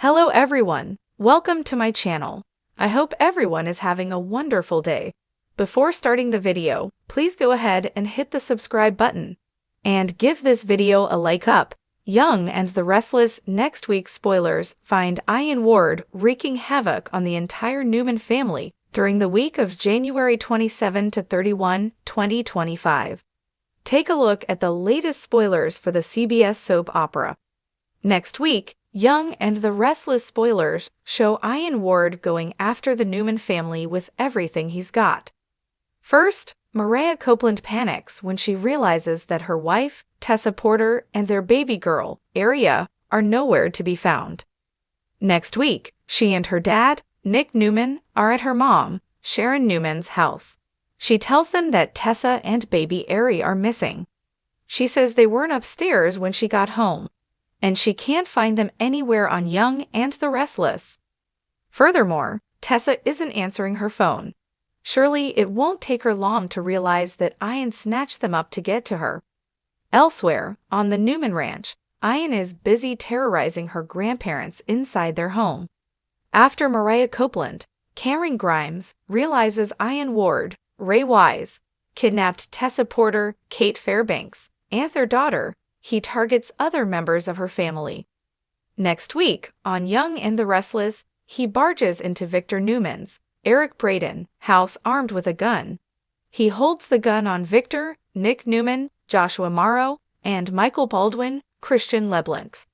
Hello everyone, welcome to my channel. I hope everyone is having a wonderful day. Before starting the video, please go ahead and hit the subscribe button. And give this video a like up. Young and the Restless next week's spoilers find Ian Ward wreaking havoc on the entire Newman family during the week of January 27 to 31, 2025. Take a look at the latest spoilers for the CBS soap opera. Next week, Young and the Restless spoilers show Ian Ward going after the Newman family with everything he's got. First, Mariah Copeland panics when she realizes that her wife, Tessa Porter, and their baby girl, Aria, are nowhere to be found. Next week, she and her dad, Nick Newman, are at her mom, Sharon Newman's house. She tells them that Tessa and baby Aria are missing. She says they weren't upstairs when she got home, and she can't find them anywhere on Young and the Restless. Furthermore, Tessa isn't answering her phone. Surely it won't take her long to realize that Ian snatched them up to get to her. Elsewhere, on the Newman ranch, Ian is busy terrorizing her grandparents inside their home. After Mariah Copeland, Karen Grimes realizes Ian Ward, Ray Wise, kidnapped Tessa Porter, Kate Fairbanks, and their daughter. He targets other members of her family. Next week, on Young and the Restless, he barges into Victor Newman's, Eric Braden, house armed with a gun. He holds the gun on Victor, Nick Newman, Joshua Morrow, and Michael Baldwin, Christian Leblanc.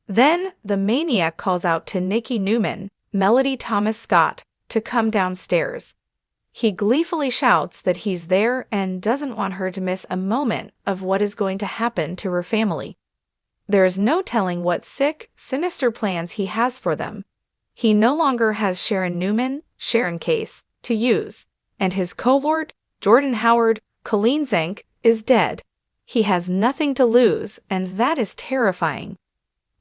Then, the maniac calls out to Nikki Newman, Melody Thomas Scott, to come downstairs. He gleefully shouts that he's there and doesn't want her to miss a moment of what is going to happen to her family. There is no telling what sick, sinister plans he has for them. He no longer has Sharon Newman, Sharon Case, to use, and his cohort, Jordan Howard, Colleen Zink, is dead. He has nothing to lose, and that is terrifying.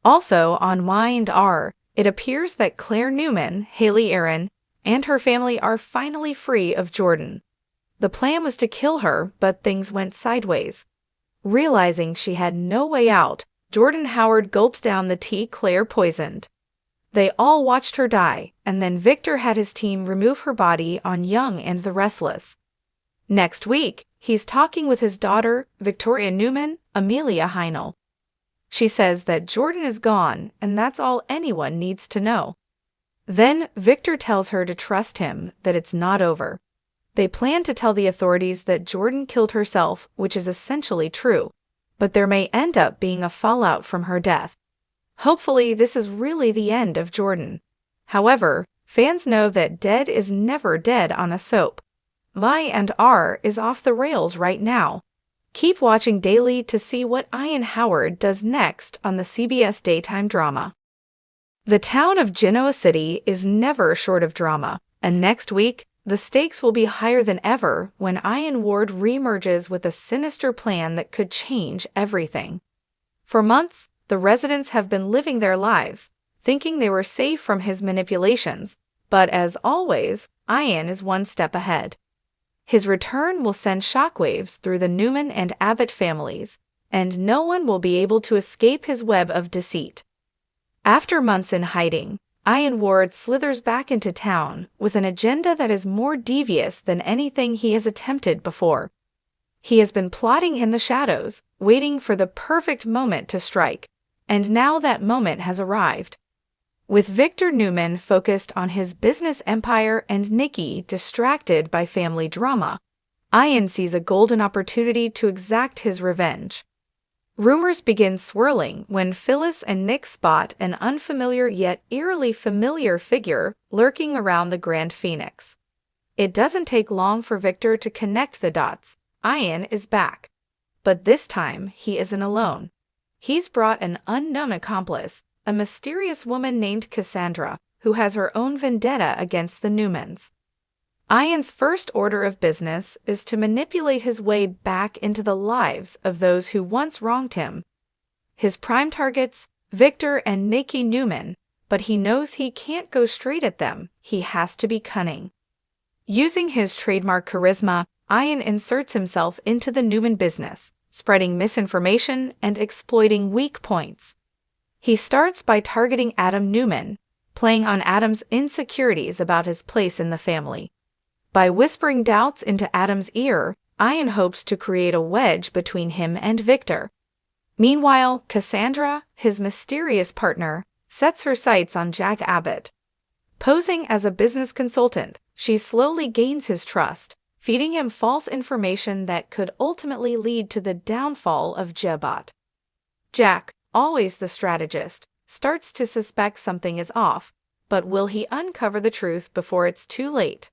Also, on Y&R, it appears that Claire Newman, Haley Aaron, and her family are finally free of Jordan. The plan was to kill her, but things went sideways. Realizing she had no way out, Jordan Howard gulps down the tea Claire poisoned. They all watched her die, and then Victor had his team remove her body on Young and the Restless. Next week, he's talking with his daughter, Victoria Newman, Amelia Heinel. She says that Jordan is gone, and that's all anyone needs to know. Then Victor tells her to trust him, that it's not over. They plan to tell the authorities that Jordan killed herself, which is essentially true, but there may end up being a fallout from her death. Hopefully, this is really the end of Jordan. However, fans know that dead is never dead on a soap. Y&R is off the rails right now. Keep watching daily to see what Ian Howard does next on the CBS daytime drama. The town of Genoa City is never short of drama, and next week, the stakes will be higher than ever when Ian Ward reemerges with a sinister plan that could change everything. For months, the residents have been living their lives, thinking they were safe from his manipulations, but as always, Ian is one step ahead. His return will send shockwaves through the Newman and Abbott families, and no one will be able to escape his web of deceit. After months in hiding, Ian Ward slithers back into town with an agenda that is more devious than anything he has attempted before. He has been plotting in the shadows, waiting for the perfect moment to strike, and now that moment has arrived. With Victor Newman focused on his business empire and Nikki distracted by family drama, Ian sees a golden opportunity to exact his revenge. Rumors begin swirling when Phyllis and Nick spot an unfamiliar yet eerily familiar figure lurking around the Grand Phoenix. It doesn't take long for Victor to connect the dots. Ian is back. But this time, he isn't alone. He's brought an unknown accomplice, a mysterious woman named Cassandra, who has her own vendetta against the Newmans. Ian's first order of business is to manipulate his way back into the lives of those who once wronged him. His prime targets, Victor and Nikki Newman, but he knows he can't go straight at them. He has to be cunning. Using his trademark charisma, Ian inserts himself into the Newman business, spreading misinformation and exploiting weak points. He starts by targeting Adam Newman, playing on Adam's insecurities about his place in the family. By whispering doubts into Adam's ear, Ian hopes to create a wedge between him and Victor. Meanwhile, Cassandra, his mysterious partner, sets her sights on Jack Abbott. Posing as a business consultant, she slowly gains his trust, feeding him false information that could ultimately lead to the downfall of Jebot. Jack, always the strategist, starts to suspect something is off, but will he uncover the truth before it's too late?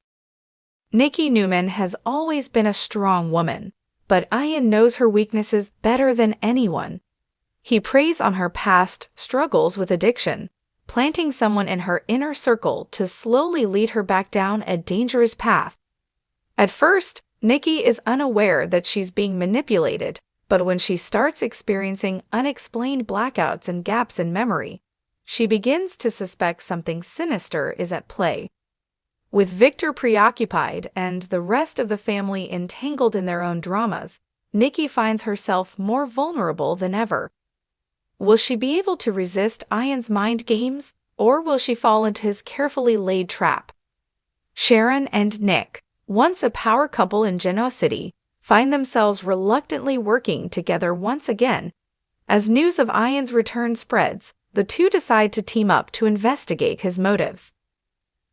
Nikki Newman has always been a strong woman, but Ian knows her weaknesses better than anyone. He preys on her past struggles with addiction, planting someone in her inner circle to slowly lead her back down a dangerous path. At first, Nikki is unaware that she's being manipulated, but when she starts experiencing unexplained blackouts and gaps in memory, she begins to suspect something sinister is at play. With Victor preoccupied and the rest of the family entangled in their own dramas, Nikki finds herself more vulnerable than ever. Will she be able to resist Ian's mind games, or will she fall into his carefully laid trap? Sharon and Nick, once a power couple in Genoa City, find themselves reluctantly working together once again. As news of Ian's return spreads, the two decide to team up to investigate his motives.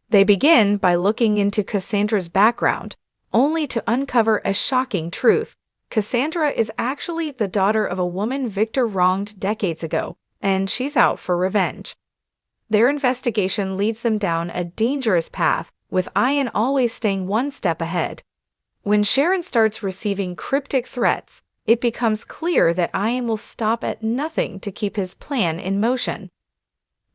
They begin by looking into Cassandra's background, only to uncover a shocking truth. Cassandra is actually the daughter of a woman Victor wronged decades ago, and she's out for revenge. Their investigation leads them down a dangerous path, with Ian always staying one step ahead. When Sharon starts receiving cryptic threats, it becomes clear that Ian will stop at nothing to keep his plan in motion.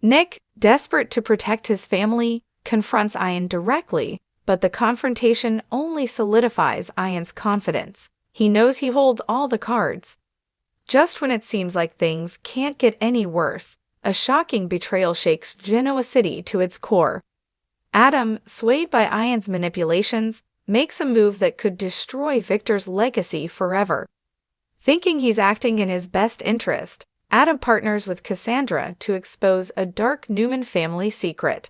Nick, desperate to protect his family, confronts Ian directly, but the confrontation only solidifies Ian's confidence. He knows he holds all the cards. Just when it seems like things can't get any worse, a shocking betrayal shakes Genoa City to its core. Adam, swayed by Ian's manipulations, makes a move that could destroy Victor's legacy forever. Thinking he's acting in his best interest, Adam partners with Cassandra to expose a dark Newman family secret.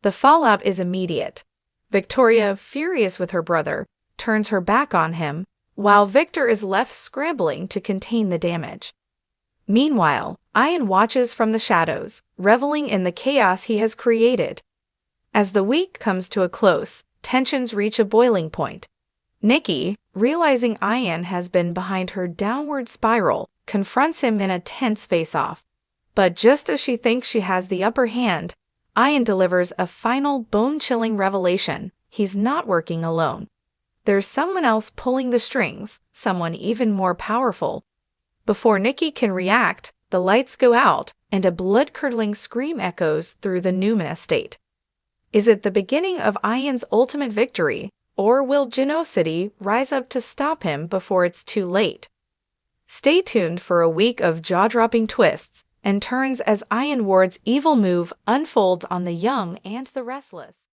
The fallout is immediate. Victoria, furious with her brother, turns her back on him, while Victor is left scrambling to contain the damage. Meanwhile, Ian watches from the shadows, reveling in the chaos he has created. As the week comes to a close, tensions reach a boiling point. Nikki, realizing Ian has been behind her downward spiral, confronts him in a tense face-off. But just as she thinks she has the upper hand, Ian delivers a final bone-chilling revelation: he's not working alone. There's someone else pulling the strings, someone even more powerful. Before Nikki can react, the lights go out, and a blood-curdling scream echoes through the Newman estate. Is it the beginning of Ian's ultimate victory, or will Genoa City rise up to stop him before it's too late? Stay tuned for a week of jaw-dropping twists and turns as Ian Ward's evil move unfolds on The Young and the Restless.